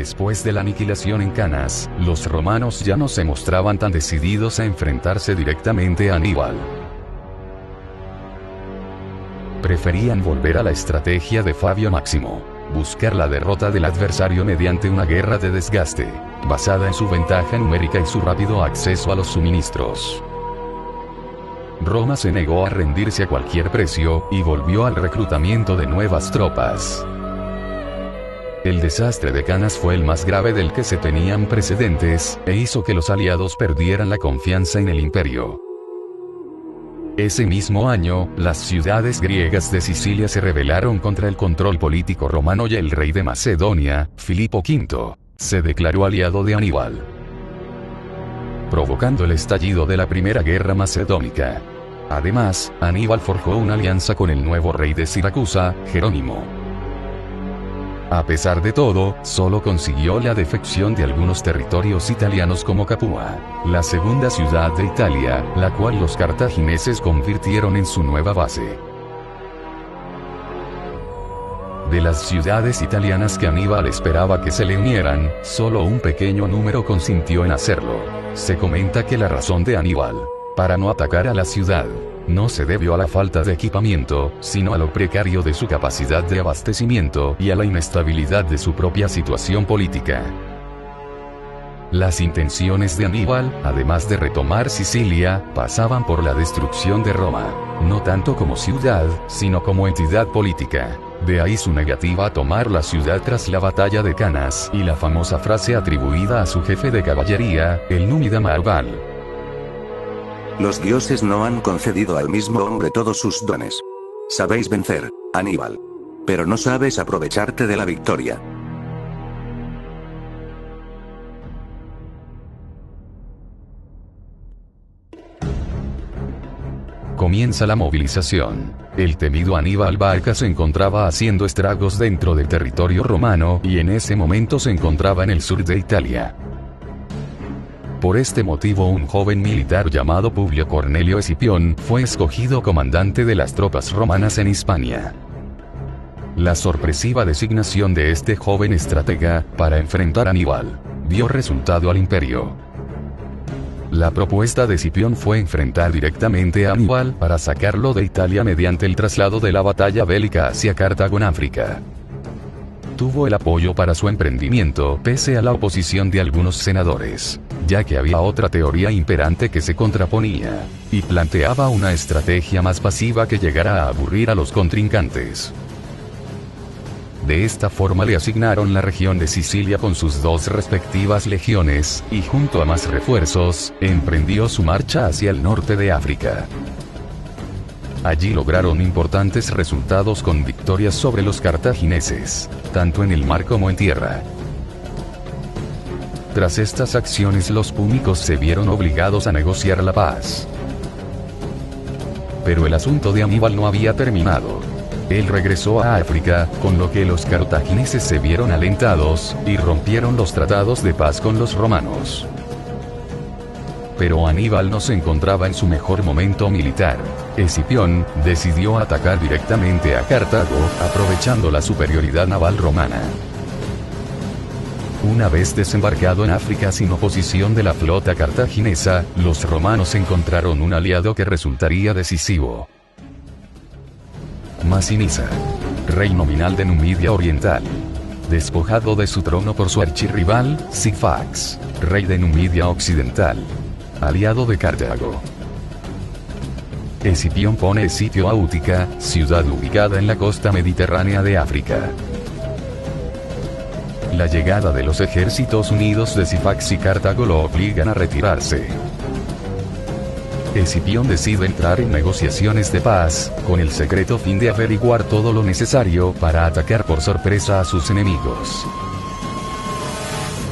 Después de la aniquilación en Canas, los romanos ya no se mostraban tan decididos a enfrentarse directamente a Aníbal. Preferían volver a la estrategia de Fabio Máximo: buscar la derrota del adversario mediante una guerra de desgaste, basada en su ventaja numérica y su rápido acceso a los suministros. Roma se negó a rendirse a cualquier precio, y volvió al reclutamiento de nuevas tropas. El desastre de Canas fue el más grave del que se tenían precedentes, e hizo que los aliados perdieran la confianza en el imperio. Ese mismo año, las ciudades griegas de Sicilia se rebelaron contra el control político romano y el rey de Macedonia, Filipo V, se declaró aliado de Aníbal, provocando el estallido de la Primera Guerra Macedónica. Además, Aníbal forjó una alianza con el nuevo rey de Siracusa, Jerónimo. A pesar de todo, solo consiguió la defección de algunos territorios italianos como Capua, la segunda ciudad de Italia, la cual los cartagineses convirtieron en su nueva base. De las ciudades italianas que Aníbal esperaba que se le unieran, solo un pequeño número consintió en hacerlo. Se comenta que la razón de Aníbal para no atacar a la ciudad no se debió a la falta de equipamiento, sino a lo precario de su capacidad de abastecimiento y a la inestabilidad de su propia situación política. Las intenciones de Aníbal, además de retomar Sicilia, pasaban por la destrucción de Roma, no tanto como ciudad, sino como entidad política. De ahí su negativa a tomar la ciudad tras la batalla de Canas, y la famosa frase atribuida a su jefe de caballería, el númida Marval: los dioses no han concedido al mismo hombre todos sus dones. Sabéis vencer, Aníbal, pero no sabes aprovecharte de la victoria. Comienza la movilización. El temido Aníbal Barca se encontraba haciendo estragos dentro del territorio romano, y en ese momento se encontraba en el sur de Italia. Por este motivo, un joven militar llamado Publio Cornelio Escipión fue escogido comandante de las tropas romanas en Hispania. La sorpresiva designación de este joven estratega para enfrentar a Aníbal dio resultado al imperio. La propuesta de Escipión fue enfrentar directamente a Aníbal para sacarlo de Italia mediante el traslado de la batalla bélica hacia Cartago en África. Tuvo el apoyo para su emprendimiento pese a la oposición de algunos senadores, ya que había otra teoría imperante que se contraponía, y planteaba una estrategia más pasiva que llegara a aburrir a los contrincantes. De esta forma le asignaron la región de Sicilia con sus dos respectivas legiones, y junto a más refuerzos, emprendió su marcha hacia el norte de África. Allí lograron importantes resultados con victorias sobre los cartagineses, tanto en el mar como en tierra. Tras estas acciones, los púnicos se vieron obligados a negociar la paz. Pero el asunto de Aníbal no había terminado. Él regresó a África, con lo que los cartagineses se vieron alentados, y rompieron los tratados de paz con los romanos. Pero Aníbal no se encontraba en su mejor momento militar. Escipión decidió atacar directamente a Cartago, aprovechando la superioridad naval romana. Una vez desembarcado en África sin oposición de la flota cartaginesa, los romanos encontraron un aliado que resultaría decisivo: Masinisa, rey nominal de Numidia Oriental. Despojado de su trono por su archirrival, Sifax, rey de Numidia Occidental, aliado de Cartago. Escipión pone sitio a Útica, ciudad ubicada en la costa mediterránea de África. La llegada de los ejércitos unidos de Sifax y Cartago lo obligan a retirarse. Escipión decide entrar en negociaciones de paz, con el secreto fin de averiguar todo lo necesario para atacar por sorpresa a sus enemigos.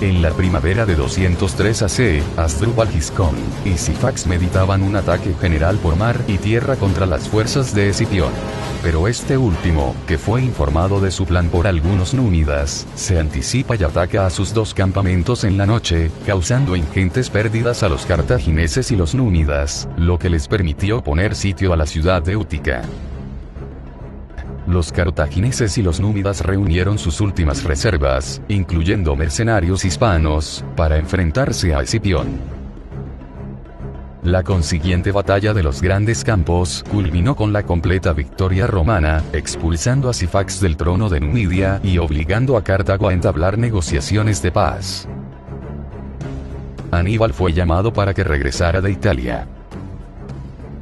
En la primavera de 203 AC, Asdrúbal Giscón y Sifax meditaban un ataque general por mar y tierra contra las fuerzas de Escipión. Pero este último, que fue informado de su plan por algunos númidas, se anticipa y ataca a sus dos campamentos en la noche, causando ingentes pérdidas a los cartagineses y los númidas, lo que les permitió poner sitio a la ciudad de Útica. Los cartagineses y los númidas reunieron sus últimas reservas, incluyendo mercenarios hispanos, para enfrentarse a Escipión. La consiguiente batalla de los Grandes Campos culminó con la completa victoria romana, expulsando a Sifax del trono de Numidia y obligando a Cartago a entablar negociaciones de paz. Aníbal fue llamado para que regresara de Italia.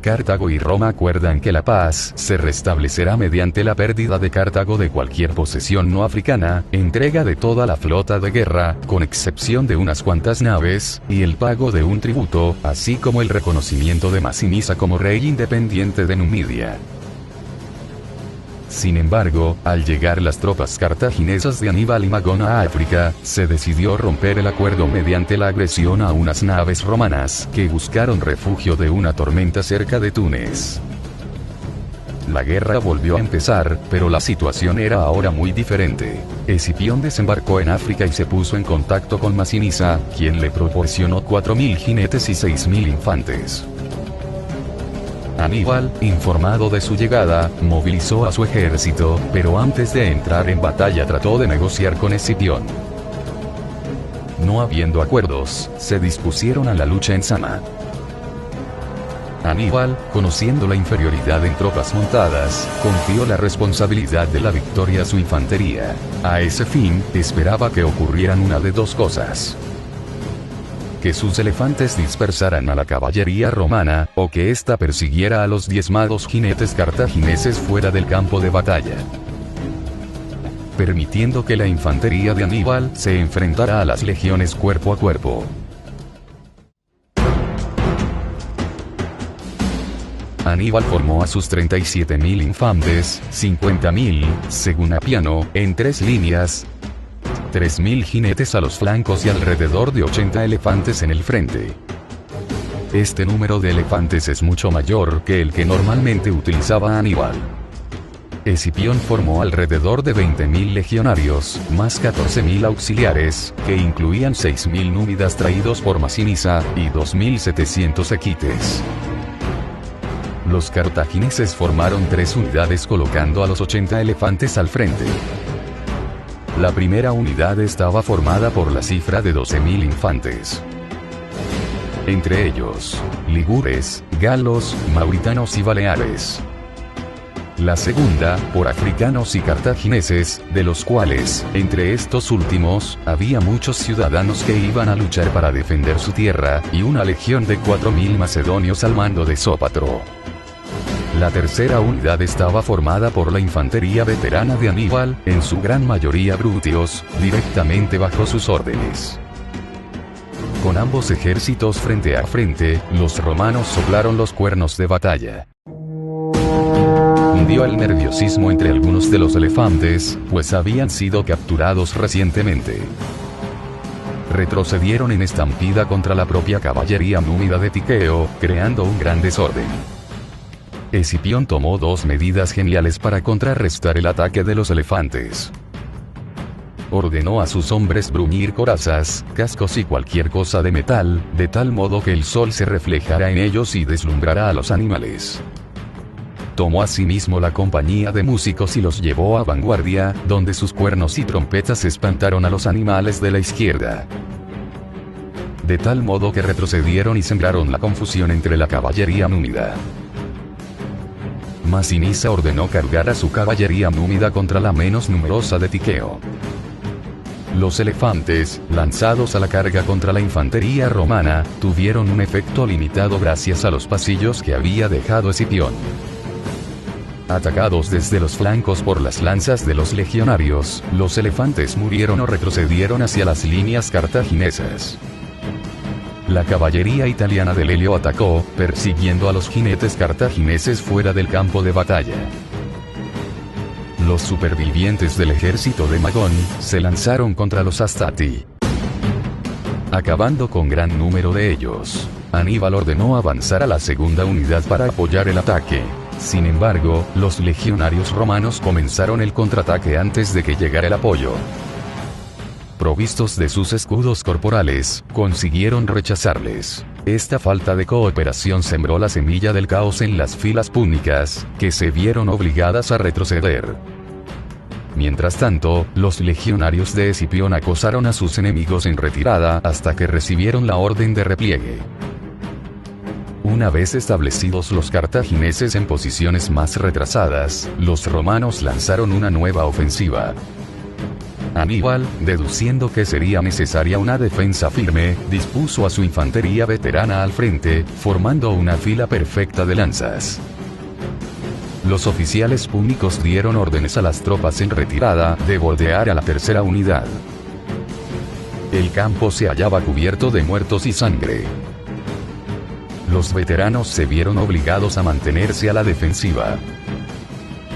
Cartago y Roma acuerdan que la paz se restablecerá mediante la pérdida de Cartago de cualquier posesión no africana, entrega de toda la flota de guerra, con excepción de unas cuantas naves, y el pago de un tributo, así como el reconocimiento de Masinisa como rey independiente de Numidia. Sin embargo, al llegar las tropas cartaginesas de Aníbal y Magón a África, se decidió romper el acuerdo mediante la agresión a unas naves romanas que buscaron refugio de una tormenta cerca de Túnez. La guerra volvió a empezar, pero la situación era ahora muy diferente. Escipión desembarcó en África y se puso en contacto con Masinisa, quien le proporcionó 4.000 jinetes y 6.000 infantes. Aníbal, informado de su llegada, movilizó a su ejército, pero antes de entrar en batalla trató de negociar con Escipión. No habiendo acuerdos, se dispusieron a la lucha en Sama. Aníbal, conociendo la inferioridad en tropas montadas, confió la responsabilidad de la victoria a su infantería. A ese fin, esperaba que ocurrieran una de dos cosas: que sus elefantes dispersaran a la caballería romana, o que ésta persiguiera a los diezmados jinetes cartagineses fuera del campo de batalla, permitiendo que la infantería de Aníbal se enfrentara a las legiones cuerpo a cuerpo. Aníbal formó a sus 37.000 infantes, 50.000, según Apiano, en 3 líneas, 3.000 jinetes a los flancos y alrededor de 80 elefantes en el frente. Este número de elefantes es mucho mayor que el que normalmente utilizaba Aníbal. Escipión formó alrededor de 20.000 legionarios, más 14.000 auxiliares, que incluían 6.000 númidas traídos por Masinisa, y 2.700 equites. Los cartagineses formaron 3 unidades colocando a los 80 elefantes al frente. La primera unidad estaba formada por la cifra de 12.000 infantes. Entre ellos, ligures, galos, mauritanos y baleares. La segunda, por africanos y cartagineses, de los cuales, entre estos últimos, había muchos ciudadanos que iban a luchar para defender su tierra, y una legión de 4.000 macedonios al mando de Sópatro. La tercera unidad estaba formada por la infantería veterana de Aníbal, en su gran mayoría brutios, directamente bajo sus órdenes. Con ambos ejércitos frente a frente, los romanos soplaron los cuernos de batalla. Hundió el nerviosismo entre algunos de los elefantes, pues habían sido capturados recientemente. Retrocedieron en estampida contra la propia caballería númida de Tiqueo, creando un gran desorden. Escipión tomó 2 medidas geniales para contrarrestar el ataque de los elefantes. Ordenó a sus hombres bruñir corazas, cascos y cualquier cosa de metal, de tal modo que el sol se reflejara en ellos y deslumbrara a los animales. Tomó asimismo la compañía de músicos y los llevó a vanguardia, donde sus cuernos y trompetas espantaron a los animales de la izquierda. De tal modo que retrocedieron y sembraron la confusión entre la caballería númida. Masinisa ordenó cargar a su caballería númida contra la menos numerosa de Tiqueo. Los elefantes, lanzados a la carga contra la infantería romana, tuvieron un efecto limitado gracias a los pasillos que había dejado Escipión. Atacados desde los flancos por las lanzas de los legionarios, los elefantes murieron o retrocedieron hacia las líneas cartaginesas. La caballería italiana de Lelio atacó, persiguiendo a los jinetes cartagineses fuera del campo de batalla. Los supervivientes del ejército de Magón se lanzaron contra los Astati, acabando con gran número de ellos. Aníbal ordenó avanzar a la segunda unidad para apoyar el ataque. Sin embargo, los legionarios romanos comenzaron el contraataque antes de que llegara el apoyo. provistos de sus escudos corporales, consiguieron rechazarles. Esta falta de cooperación sembró la semilla del caos en las filas púnicas, que se vieron obligadas a retroceder. Mientras tanto, los legionarios de Escipión acosaron a sus enemigos en retirada hasta que recibieron la orden de repliegue. Una vez establecidos los cartagineses en posiciones más retrasadas, los romanos lanzaron una nueva ofensiva. Aníbal, deduciendo que sería necesaria una defensa firme, dispuso a su infantería veterana al frente, formando una fila perfecta de lanzas. Los oficiales púnicos dieron órdenes a las tropas en retirada de bordear a la tercera unidad. El campo se hallaba cubierto de muertos y sangre. Los veteranos se vieron obligados a mantenerse a la defensiva.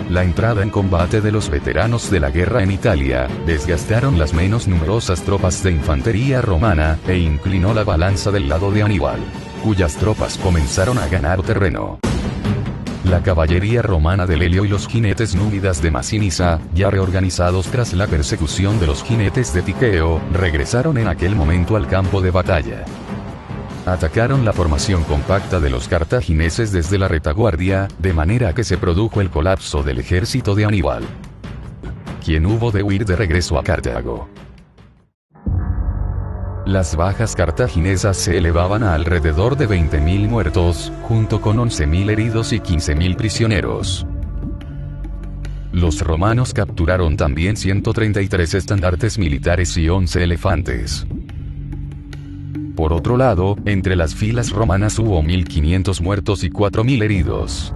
La entrada en combate de los veteranos de la guerra en Italia desgastaron las menos numerosas tropas de infantería romana e inclinó la balanza del lado de Aníbal, cuyas tropas comenzaron a ganar terreno. La caballería romana de Lelio y los jinetes númidas de Masinisa, ya reorganizados tras la persecución de los jinetes de Tiqueo, regresaron en aquel momento al campo de batalla. Atacaron la formación compacta de los cartagineses desde la retaguardia, de manera que se produjo el colapso del ejército de Aníbal, quien hubo de huir de regreso a Cartago. Las bajas cartaginesas se elevaban a alrededor de 20.000 muertos, junto con 11.000 heridos y 15.000 prisioneros. Los romanos capturaron también 133 estandartes militares y 11 elefantes. Por otro lado, entre las filas romanas hubo 1.500 muertos y 4.000 heridos.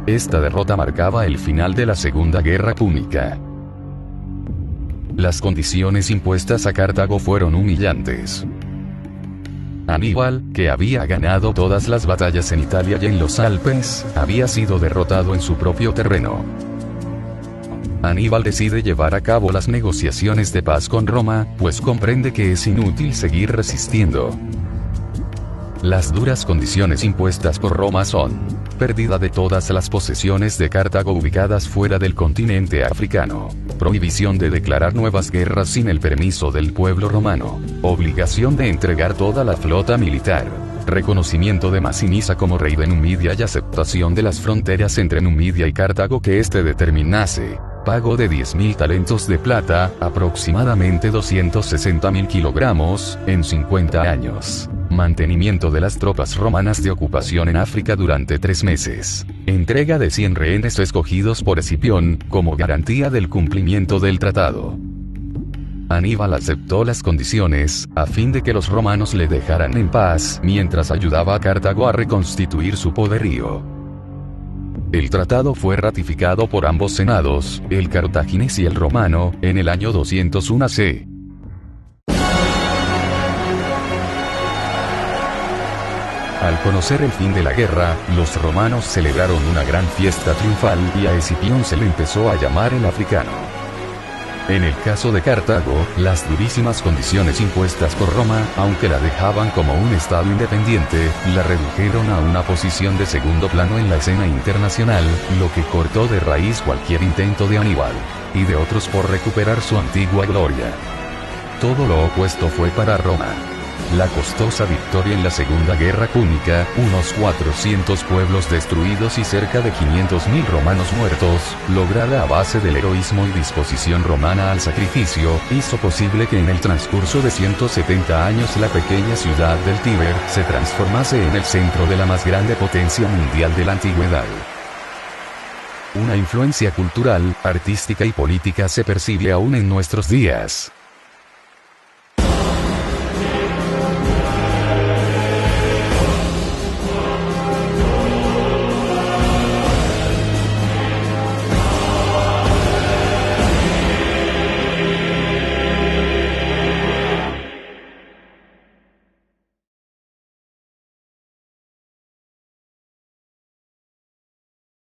Esta derrota marcaba el final de la Segunda Guerra Púnica. Las condiciones impuestas a Cartago fueron humillantes. Aníbal, que había ganado todas las batallas en Italia y en los Alpes, había sido derrotado en su propio terreno. Aníbal decide llevar a cabo las negociaciones de paz con Roma, pues comprende que es inútil seguir resistiendo. Las duras condiciones impuestas por Roma son: pérdida de todas las posesiones de Cartago ubicadas fuera del continente africano, prohibición de declarar nuevas guerras sin el permiso del pueblo romano, obligación de entregar toda la flota militar, reconocimiento de Masinisa como rey de Numidia y aceptación de las fronteras entre Numidia y Cartago que éste determinase, pago de 10.000 talentos de plata, aproximadamente 260.000 kilogramos, en 50 años. Mantenimiento de las tropas romanas de ocupación en África durante 3 meses. Entrega de 100 rehenes escogidos por Escipión, como garantía del cumplimiento del tratado. Aníbal aceptó las condiciones, a fin de que los romanos le dejaran en paz, mientras ayudaba a Cartago a reconstituir su poderío. El tratado fue ratificado por ambos senados, el cartaginés y el romano, en el año 201 AC. Al conocer el fin de la guerra, los romanos celebraron una gran fiesta triunfal y a Escipión se le empezó a llamar el africano. En el caso de Cartago, las durísimas condiciones impuestas por Roma, aunque la dejaban como un estado independiente, la redujeron a una posición de segundo plano en la escena internacional, lo que cortó de raíz cualquier intento de Aníbal y de otros por recuperar su antigua gloria. Todo lo opuesto fue para Roma. La costosa victoria en la Segunda Guerra Púnica, unos 400 pueblos destruidos y cerca de 500.000 romanos muertos, lograda a base del heroísmo y disposición romana al sacrificio, hizo posible que en el transcurso de 170 años la pequeña ciudad del Tíber se transformase en el centro de la más grande potencia mundial de la antigüedad. Una influencia cultural, artística y política se percibe aún en nuestros días.